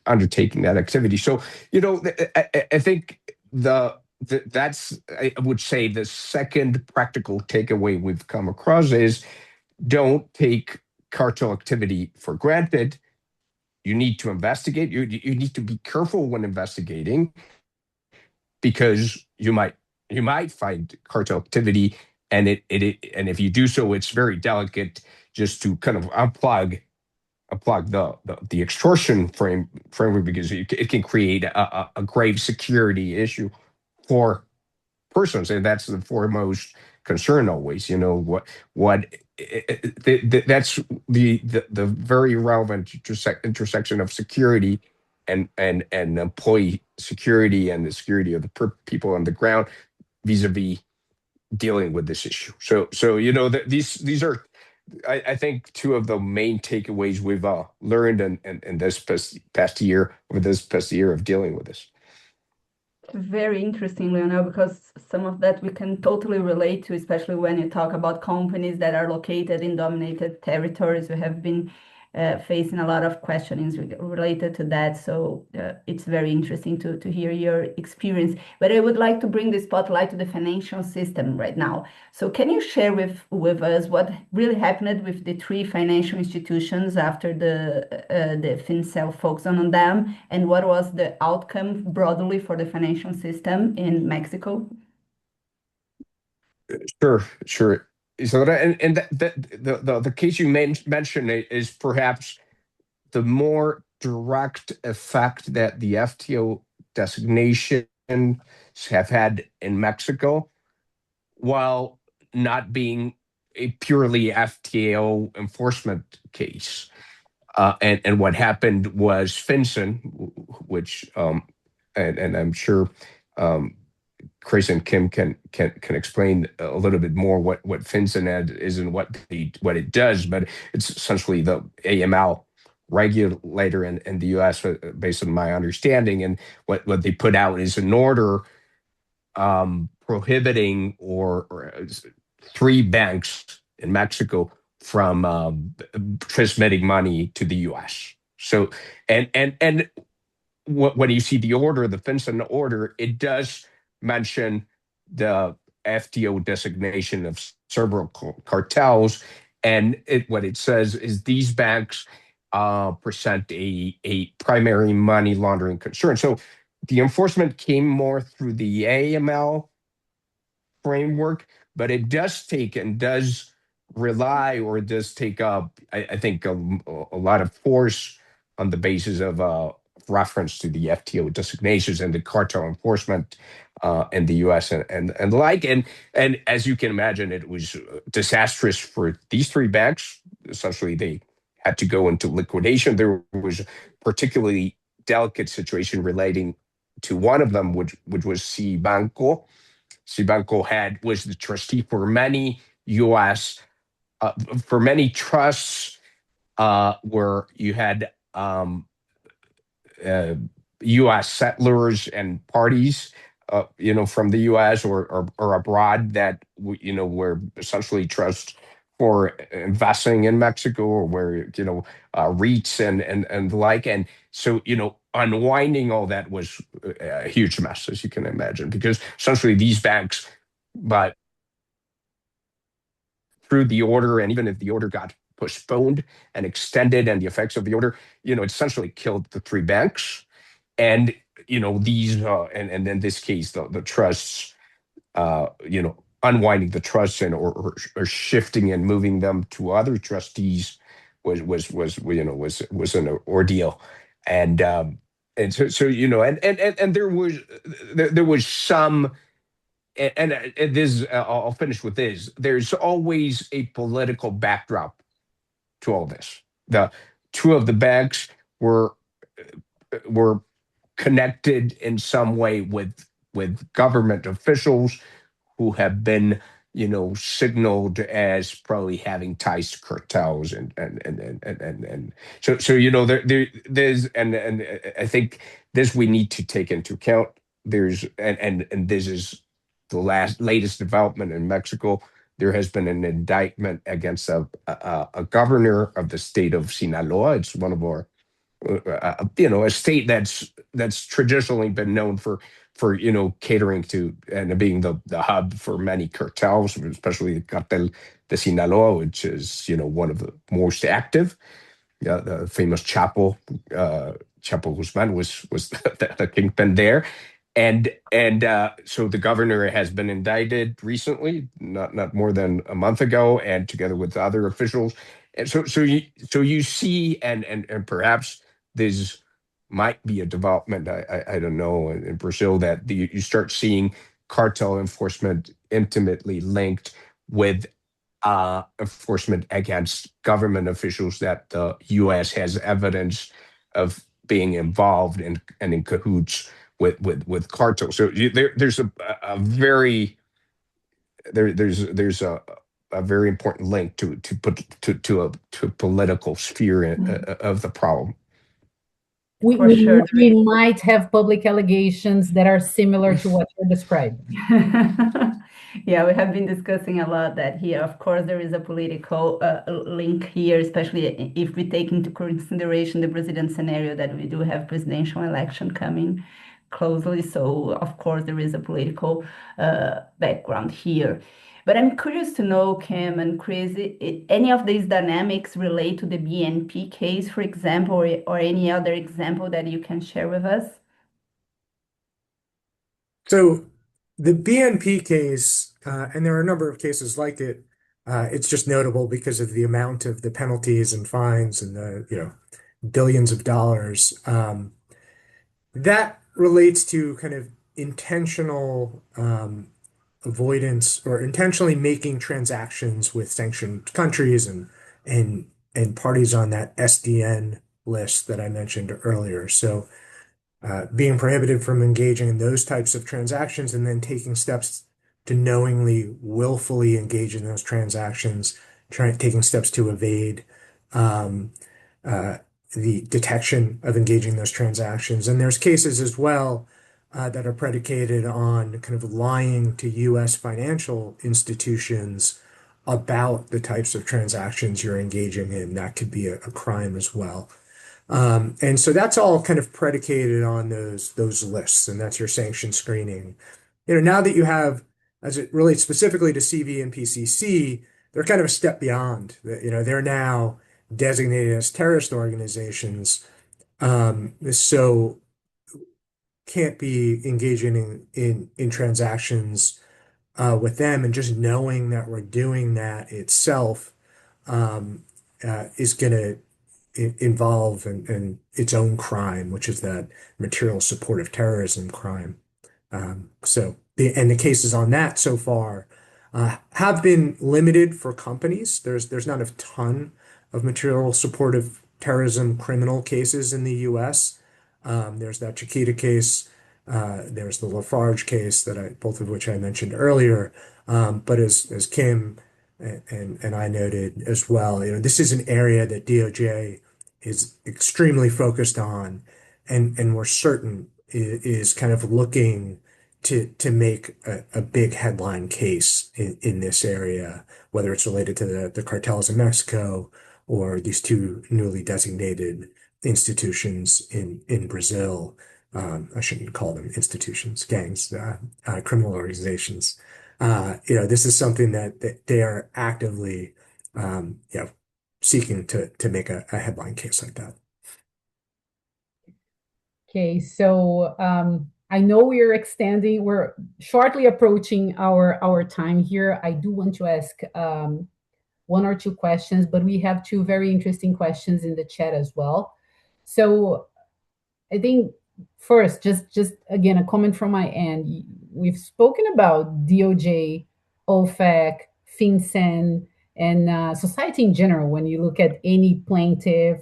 undertaking that activity. So I think that's, I would say, the second practical takeaway we've come across is, don't take cartel activity for granted. You need to investigate. You need to be careful when investigating, because you might find cartel activity, and and if you do so, it's very delicate just to kind of unplug the extortion framework, because it can create a grave security issue for persons, and that's the foremost concern always. What that's the very relevant intersection of security and employee security, and the security of the people on the ground, vis-a-vis dealing with this issue. So these are, I think, two of the main takeaways we've learned in this past year, over this past year of dealing with this. very interesting, Leonel, because some of that we can totally relate to, especially when you talk about companies that are located in dominated territories. We have been facing a lot of questionings related to that. So it's very interesting to hear your experience. But I would like to bring the spotlight to the financial system right now. So can you share with us what really happened with the three financial institutions after the FinCEN focused on them, and what was the outcome broadly for the financial system in Mexico? Sure. So the case you mentioned is perhaps the more direct effect that the FTO designations have had in Mexico, while not being a purely FTO enforcement case. And what happened was FinCEN, which and I'm sure Chris and Kim can explain a little bit more what FinCEN is and what it does, but it's essentially the AML regulator in the U.S. Based on my understanding, and what they put out is an order prohibiting or three banks in Mexico from transmitting money to the U.S. So and when you see the order, the FinCEN order, it does mention the FTO designation of several cartels, and what it says is these banks present a primary money laundering concern. So the enforcement came more through the AML framework, but it does take and does rely or does take up, I think, a lot of force on the basis of reference to the FTO designations and the cartel enforcement in the U.S. and the like. And as you can imagine, it was disastrous for these three banks. Essentially, they had to go into liquidation. There was a particularly delicate situation relating to one of them, which was C Banco. Cibanco was the trustee for many U.S. For many trusts where you had U.S. settlers and parties, from the U.S. or abroad that were essentially trusts for investing in Mexico, or where REITs and the like, and so unwinding all that was a huge mess, as you can imagine, because essentially these banks, but through the order, and even if the order got postponed and extended, and the effects of the order, it essentially killed the three banks. And these and in this case the trusts, unwinding the trusts and or shifting and moving them to other trustees was an ordeal. And and there was some, and this, I'll finish with this. There's always a political backdrop to all this. The two of the banks were connected in some way with government officials who have been, signaled as probably having ties to cartels, and so there's, and I think this we need to take into account. There's, and this is the latest development in Mexico. There has been an indictment against a governor of the state of Sinaloa. It's one of our a state that's traditionally been known for catering to and being the hub for many cartels, especially the cartel de Sinaloa, which is one of the most active. The famous Chapo Guzman was the kingpin there, and so the governor has been indicted recently, not more than a month ago, and together with other officials. And so you see, and perhaps this might be a development, I don't know, in Brazil, that you start seeing cartel enforcement intimately linked with enforcement against government officials that the U.S. has evidence of being involved in and in cahoots with cartels. So there's a very there's a very important link to a political sphere of the problem. For sure. we might have public allegations that are similar to what you're describing. Yeah, we have been discussing a lot that here. Of course, there is a political link here, especially if we take into consideration the Brazilian scenario that we do have presidential election coming closely. So, of course, there is a political background here. But I'm curious to know, Kim and Chris, any of these dynamics relate to the BNP case, for example, or any other example that you can share with us? So the BNP case, and there are a number of cases like it, it's just notable because of the amount of the penalties and fines and the, billions of dollars. That relates to kind of intentional avoidance or intentionally making transactions with sanctioned countries and parties on that SDN list that I mentioned earlier. So being prohibited from engaging in those types of transactions and then taking steps to knowingly, willfully engage in those transactions, taking steps to evade um, uh, the detection of engaging in those transactions. And there's cases as well that are predicated on kind of lying to U.S. financial institutions about the types of transactions you're engaging in. That could be a crime as well. And so that's all kind of predicated on those lists, and that's your sanction screening. Now that you have, as it relates specifically to CV and PCC, they're kind of a step beyond. They're now designated as terrorist organizations, so can't be engaging in transactions with them, and just knowing that we're doing that itself is going to involve in its own crime, which is that material support of terrorism crime. So the cases on that so far have been limited for companies. There's not a ton of material support of terrorism criminal cases in the U.S. There's that Chiquita case. There's the Lafarge case both of which I mentioned earlier. But as Kim and I noted as well, this is an area that DOJ is extremely focused on, and we're certain is kind of looking to make a big headline case in this area, whether it's related to the cartels in Mexico or these two newly designated institutions in Brazil. I shouldn't call them institutions, gangs, criminal organizations. This is something that they are actively, seeking to make a headline case like that. Okay, so I know we're shortly approaching our time here. I do want to ask one or two questions, but we have two very interesting questions in the chat as well. So I think first, just again, a comment from my end. We've spoken about DOJ, OFAC, FinCEN, and society in general. When you look at any plaintiff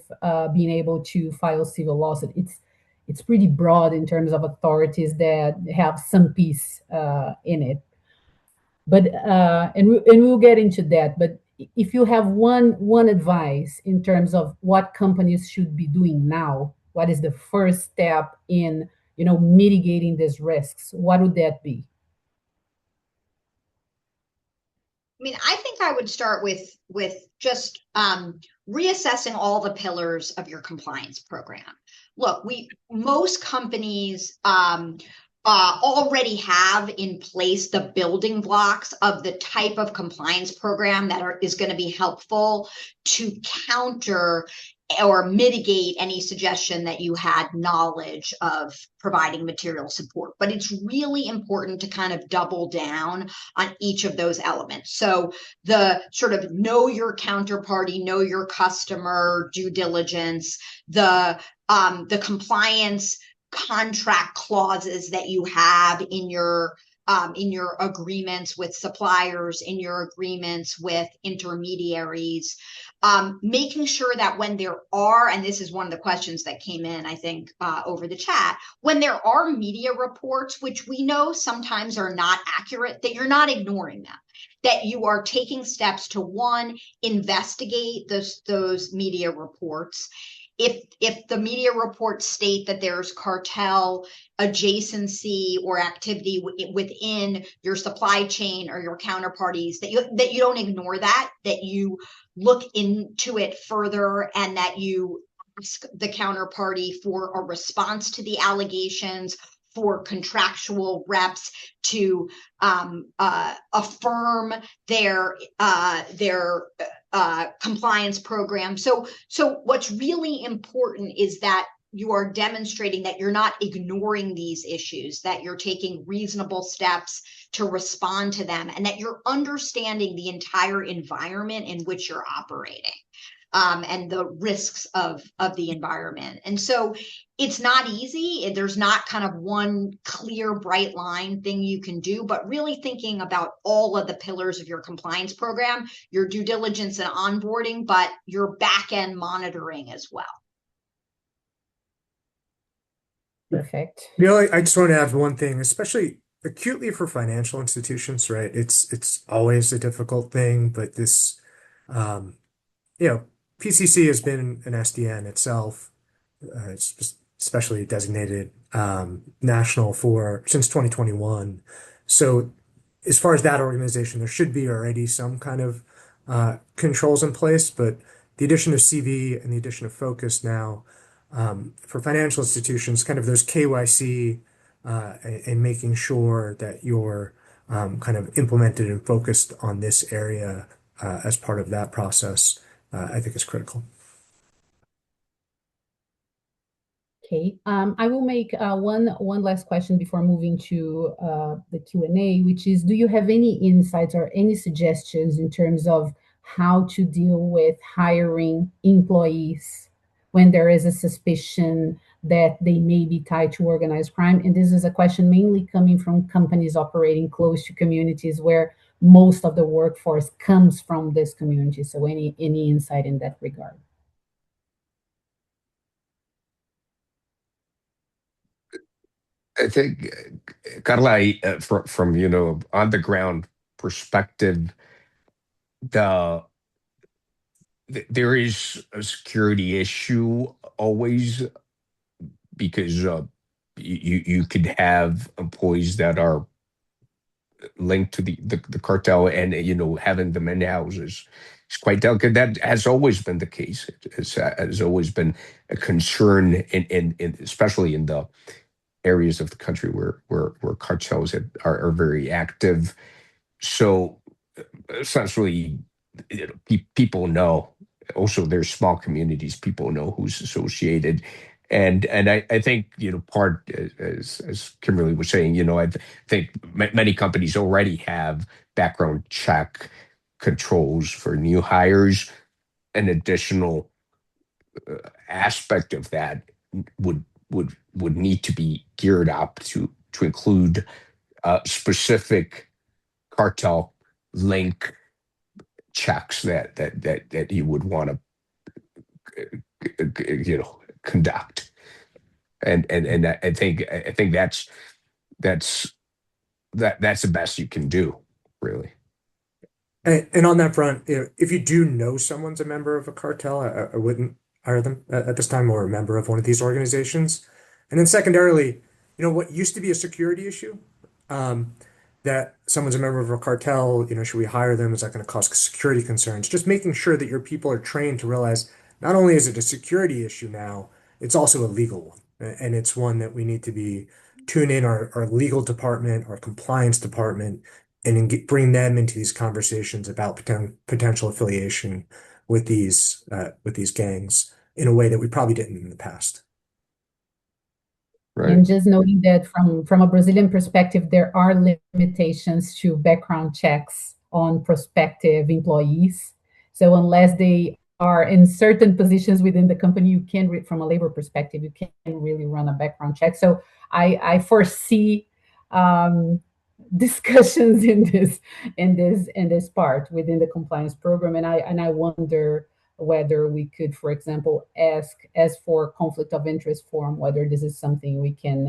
being able to file civil lawsuit, it's pretty broad in terms of authorities that have some piece in it. But and we'll get into that. But if you have one advice in terms of what companies should be doing now, what is the first step in mitigating these risks? What would that be? I mean, I think I would start with just reassessing all the pillars of your compliance program. Look, most companies already have in place the building blocks of the type of compliance program that is going to be helpful to counter or mitigate any suggestion that you had knowledge of providing material support. But it's really important to kind of double down on each of those elements. So the sort of know your counterparty, know your customer due diligence, the compliance contract clauses that you have in your agreements with suppliers, in your agreements with intermediaries, making sure that when there are, and this is one of the questions that came in, I think, over the chat, when there are media reports, which we know sometimes are not accurate, that you're not ignoring them, that you are taking steps to, one, investigate those media reports, if the media reports state that there's cartel adjacency or activity within your supply chain or your counterparties, that you don't ignore that you look into it further, and that you ask the counterparty for a response to the allegations, for contractual reps to affirm their compliance program. So what's really important is that you are demonstrating that you're not ignoring these issues, that you're taking reasonable steps to respond to them, and that you're understanding the entire environment in which you're operating. And the risks of the environment. And so it's not easy. There's not kind of one clear, bright line thing you can do, but really thinking about all of the pillars of your compliance program, your due diligence and onboarding, but your back-end monitoring as well. Perfect. I just want to add one thing, especially acutely for financial institutions, right? It's always a difficult thing, but this, PCC has been an SDN itself. It's especially designated national since 2021. So as far as that organization, there should be already some kind of controls in place, but the addition of CV and the addition of focus now for financial institutions, kind of those KYC and making sure that you're kind of implemented and focused on this area as part of that process, I think is critical. Okay, I will make one last question before moving to the Q&A, which is, do you have any insights or any suggestions in terms of how to deal with hiring employees when there is a suspicion that they may be tied to organized crime? And this is a question mainly coming from companies operating close to communities where most of the workforce comes from this community. So any insight in that regard? I think, Carla, from on the ground perspective, there is a security issue always, because you could have employees that are linked to the cartel, and having them in houses is quite delicate. That has always been the case. It has always been a concern, in especially in the areas of the country where cartels are very active. So essentially, people know. Also, there's small communities. People know who's associated, and I think part, as Kimberly was saying, I think many companies already have background check controls for new hires. An additional aspect of that would need to be geared up to include specific cartel link checks that you would want to conduct, and I think that's the best you can do, really. And on that front, if you do know someone's a member of a cartel, I wouldn't hire them at this time, or a member of one of these organizations. And then secondarily, what used to be a security issue, that someone's a member of a cartel, should we hire them? Is that going to cause security concerns? Just making sure that your people are trained to realize not only is it a security issue now, it's also a legal one. And it's one that we need to be tune in our legal department, our compliance department, and bring them into these conversations about potential affiliation with these gangs in a way that we probably didn't in the past. Right. And just noting that from a Brazilian perspective, there are limitations to background checks on prospective employees. So unless they are in certain positions within the company, you can, from a labor perspective, you can't really run a background check. So I foresee discussions in this part within the compliance program, and I wonder whether we could, for example, ask as for conflict of interest form, whether this is something we can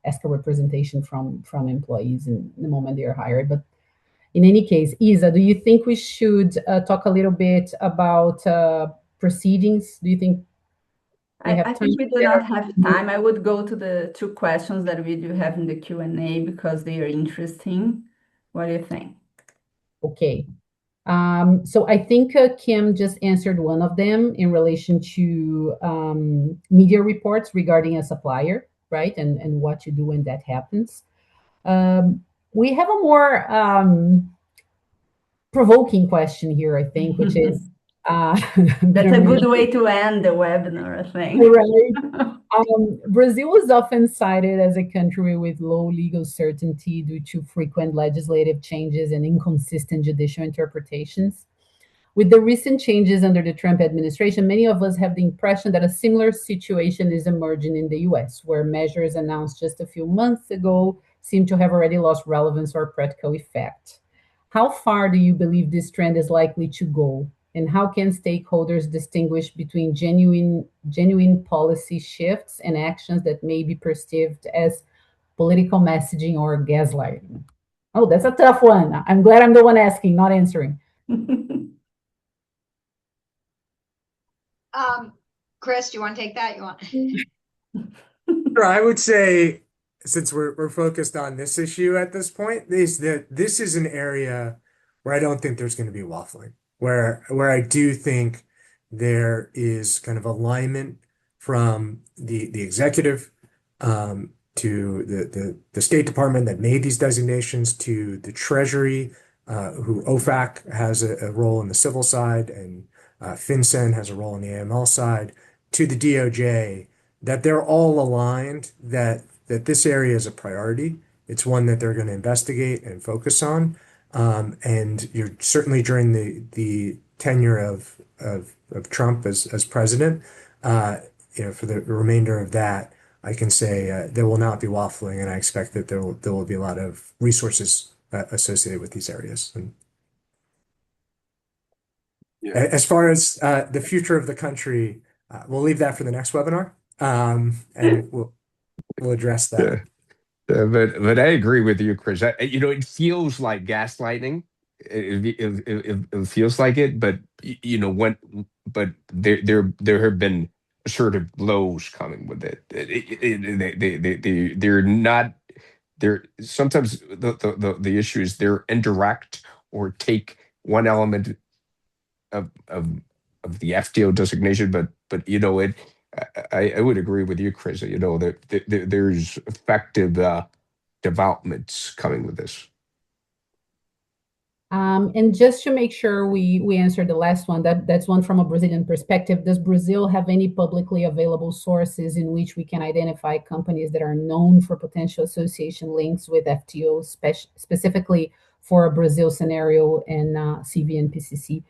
ask a representation from employees in the moment they are hired. But in any case, Isa, do you think we should talk a little bit about proceedings? Do you think We have I time think we do there. not have time. I would go to the two questions that we do have in the Q&A because they are interesting. What do you think? Okay. So I think Kim just answered one of them in relation to media reports regarding a supplier, right? And what you do when that happens. We have a more provoking question here, I think, which is That's a good Vermelho, way to end the webinar, I think. right? Brazil is often cited as a country with low legal certainty due to frequent legislative changes and inconsistent judicial interpretations. With the recent changes under the Trump administration, many of us have the impression that a similar situation is emerging in the US, where measures announced just a few months ago seem to have already lost relevance or practical effect. How far do you believe this trend is likely to go? And how can stakeholders distinguish between genuine policy shifts and actions that may be perceived as political messaging or gaslighting? Oh, that's a tough one. I'm glad I'm the one asking, not answering. Chris, do you want to take that? You want? Sure, I would say, since we're focused on this issue at this point, is that this is an area where I don't think there's going to be waffling, where I do think there is kind of alignment from the executive to the State Department that made these designations to the Treasury, who OFAC has a role in the civil side and FinCEN has a role in the AML side, to the DOJ that they're all aligned that this area is a priority. It's one that they're going to investigate and focus on. And you're certainly during the tenure of Trump as president, for the remainder of that, I can say there will not be waffling, and I expect that there will be a lot of resources associated with these areas. And as far as the future of the country, we'll leave that for the next webinar, and we'll address that. Yeah. But I agree with you, Chris. It feels like gaslighting. It feels like it, but but there have been assertive blows coming with it. They're not. They're sometimes the issue is they're indirect or take one element of the FTO designation, but I would agree with you, Chris. That there's effective developments coming with this. And just to make sure we answer the last one, that's one from a Brazilian perspective. Does Brazil have any publicly available sources in which we can identify companies that are known for potential association links with FTO, specifically for a Brazil scenario and CV and PCC?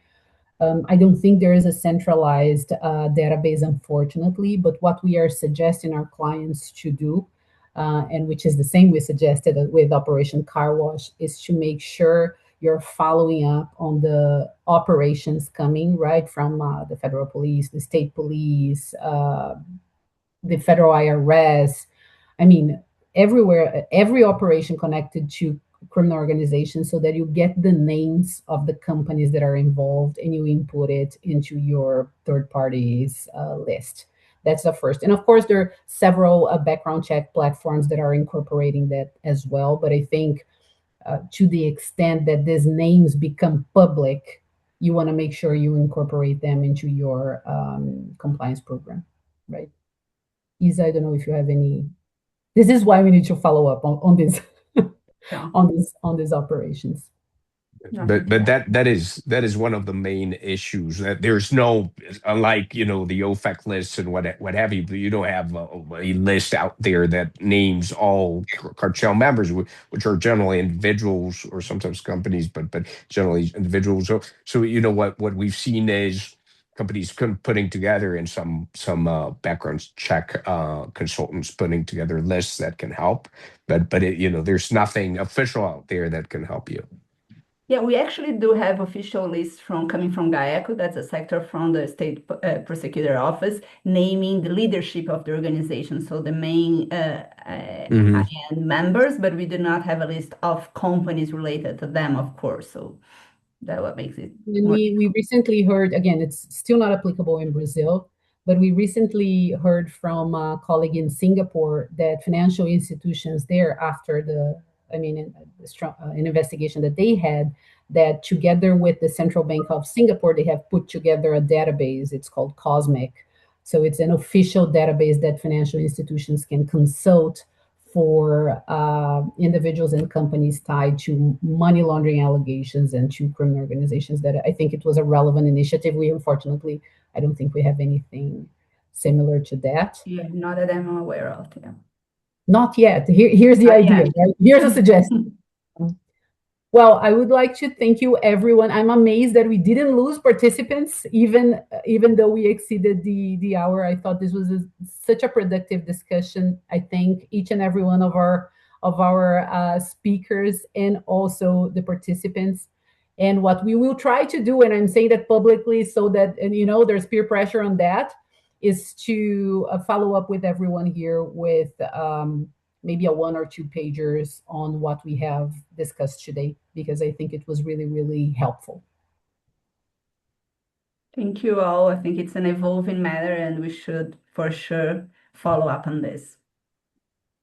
I don't think there is a centralized database, unfortunately, but what we are suggesting our clients to do, and which is the same we suggested with Operation Car Wash, is to make sure you're following up on the operations coming right from the federal police, the state police, the federal IRS. I mean, everywhere, every operation connected to criminal organizations, so that you get the names of the companies that are involved and you input it into your third parties list. That's the first. And of course, there are several background check platforms that are incorporating that as well. But I think to the extent that these names become public, you want to make sure you incorporate them into your compliance program, right? Isa, I don't know if you have any. This is why we need to follow up on this, on these operations. But that is one of the main issues, that there's no, unlike the OFAC lists and what have you, you don't have a list out there that names all cartel members, which are generally individuals or sometimes companies, but generally individuals. So what we've seen is companies putting together, and some background check consultants putting together lists that can help, but there's nothing official out there that can help you. Yeah, we actually do have official lists coming from GAECO, that's a sector from the State Prosecutor Office, naming the leadership of the organization, so the main high-end members, but we do not have a list of companies related to them, of course. So that's what makes it. And we recently heard, again, it's still not applicable in Brazil, But we recently heard from a colleague in Singapore that financial institutions there, after an investigation that they had, that together with the Central Bank of Singapore, they have put together a database. It's called Cosmic. So it's an official database that financial institutions can consult for individuals and companies tied to money laundering allegations and to criminal organizations. That I think it was a relevant initiative. I don't think we have anything similar to that. Yeah, not that I'm aware of. Yeah. Not yet. Here's the Not idea, yet. right? Here's a suggestion. Well, I would like to thank you, everyone. I'm amazed that we didn't lose participants, even though we exceeded the hour. I thought this was such a productive discussion. I thank each and every one of our speakers and also the participants. And what we will try to do, and I'm saying that publicly so that, and there's peer pressure on that, is to follow up with everyone here with maybe a 1 or 2 pagers on what we have discussed today, because I think it was really, really helpful. Thank you all. I think it's an evolving matter, and we should for sure follow up on this.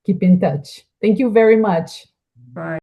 Keep in touch. Thank you very much. Bye.